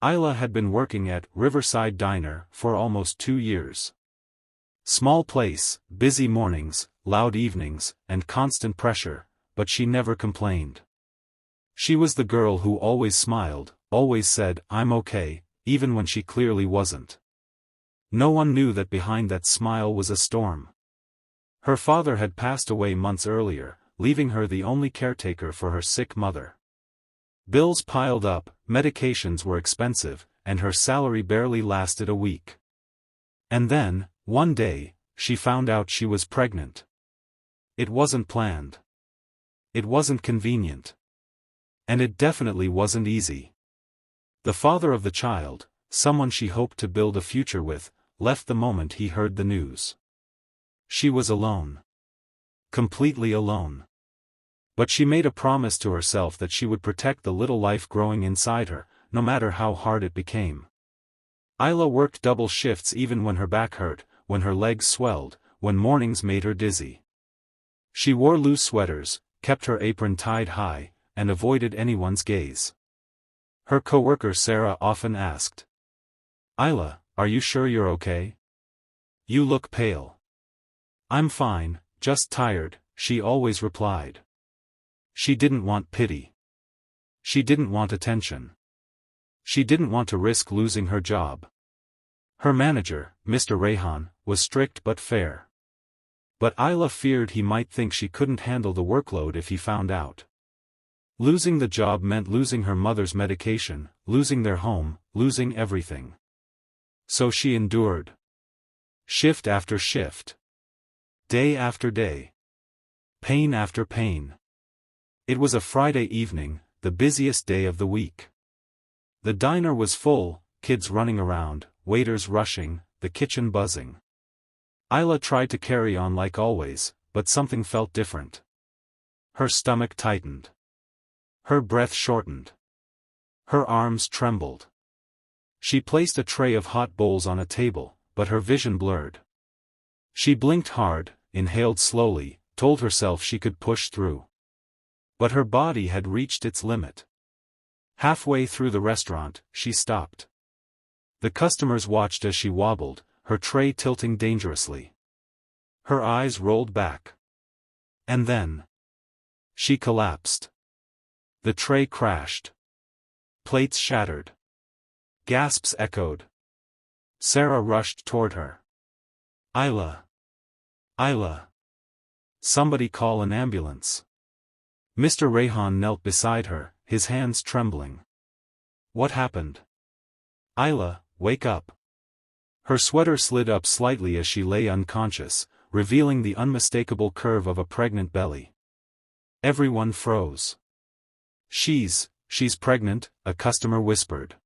Isla had been working at Riverside Diner for almost 2 years. Small place, busy mornings, loud evenings, and constant pressure, but she never complained. She was the girl who always smiled, always said, "I'm okay," even when she clearly wasn't. No one knew that behind that smile was a storm. Her father had passed away months earlier, leaving her the only caretaker for her sick mother. Bills piled up, medications were expensive, and her salary barely lasted a week. And then, one day, she found out she was pregnant. It wasn't planned. It wasn't convenient. And it definitely wasn't easy. The father of the child, someone she hoped to build a future with, left the moment he heard the news. She was alone. Completely alone. But she made a promise to herself that she would protect the little life growing inside her, no matter how hard it became. Isla worked double shifts even when her back hurt, when her legs swelled, when mornings made her dizzy. She wore loose sweaters, kept her apron tied high, and avoided anyone's gaze. Her coworker Sarah often asked, "Isla, are you sure you're okay? You look pale." "I'm fine, just tired," she always replied. She didn't want pity. She didn't want attention. She didn't want to risk losing her job. Her manager, Mr. Rehan, was strict but fair. But Isla feared he might think she couldn't handle the workload if he found out. Losing the job meant losing her mother's medication, losing their home, losing everything. So she endured. Shift after shift. Day after day. Pain after pain. It was a Friday evening, the busiest day of the week. The diner was full, kids running around, waiters rushing, the kitchen buzzing. Isla tried to carry on like always, but something felt different. Her stomach tightened. Her breath shortened. Her arms trembled. She placed a tray of hot bowls on a table, but her vision blurred. She blinked hard, inhaled slowly, told herself she could push through. But her body had reached its limit. Halfway through the restaurant, she stopped. The customers watched as she wobbled, her tray tilting dangerously. Her eyes rolled back. And then she collapsed. The tray crashed. Plates shattered. Gasps echoed. Sarah rushed toward her. "Isla! Isla! Somebody call an ambulance." Mr. Rehan knelt beside her, his hands trembling. "What happened? Isla, wake up." Her sweater slid up slightly as she lay unconscious, revealing the unmistakable curve of a pregnant belly. Everyone froze. She's pregnant," a customer whispered.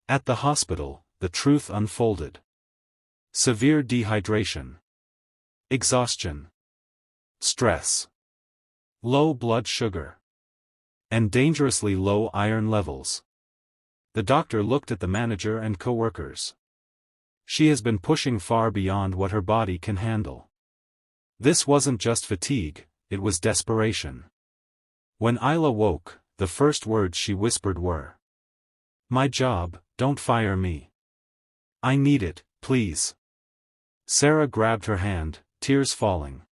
At the hospital, the truth unfolded. Severe dehydration. Exhaustion. Stress. Low blood sugar. And dangerously low iron levels. The doctor looked at the manager and co-workers. She has been pushing far beyond what her body can handle. This wasn't just fatigue, it was desperation. When Isla woke, the first words she whispered were, "My job, don't fire me. I need it, please." Sarah grabbed her hand, tears falling.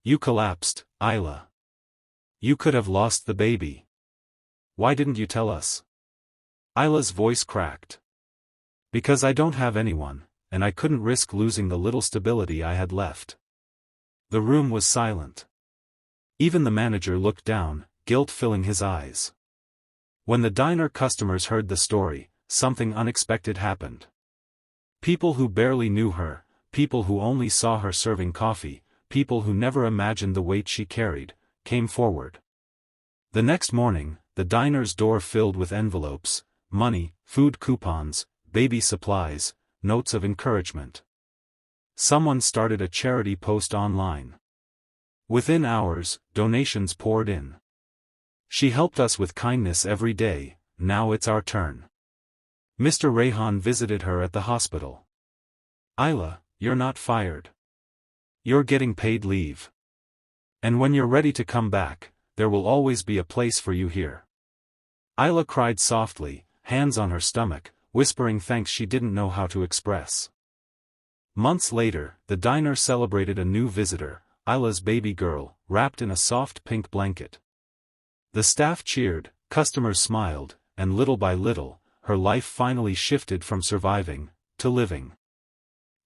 "You collapsed, Isla. You could have lost the baby. Why didn't you tell us?" Isla's voice cracked. "Because I don't have anyone, and I couldn't risk losing the little stability I had left." The room was silent. Even the manager looked down, guilt filling his eyes. When the diner customers heard the story, something unexpected happened. People who barely knew her, people who only saw her serving coffee, people who never imagined the weight she carried, came forward. The next morning, the diner's door filled with envelopes, money, food coupons, baby supplies, notes of encouragement. Someone started a charity post online. Within hours, donations poured in. "She helped us with kindness every day, now it's our turn." Mr. Rehan visited her at the hospital. "Isla, you're not fired. You're getting paid leave. And when you're ready to come back, there will always be a place for you here." Isla cried softly, hands on her stomach, whispering thanks she didn't know how to express. Months later, the diner celebrated a new visitor, Isla's baby girl, wrapped in a soft pink blanket. The staff cheered, customers smiled, and little by little, her life finally shifted from surviving to living.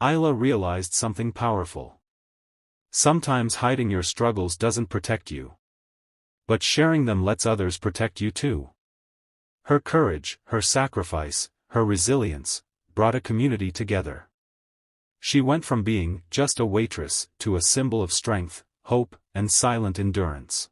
Isla realized something powerful. Sometimes hiding your struggles doesn't protect you. But sharing them lets others protect you too. Her courage, her sacrifice, her resilience, brought a community together. She went from being just a waitress to a symbol of strength, hope, and silent endurance.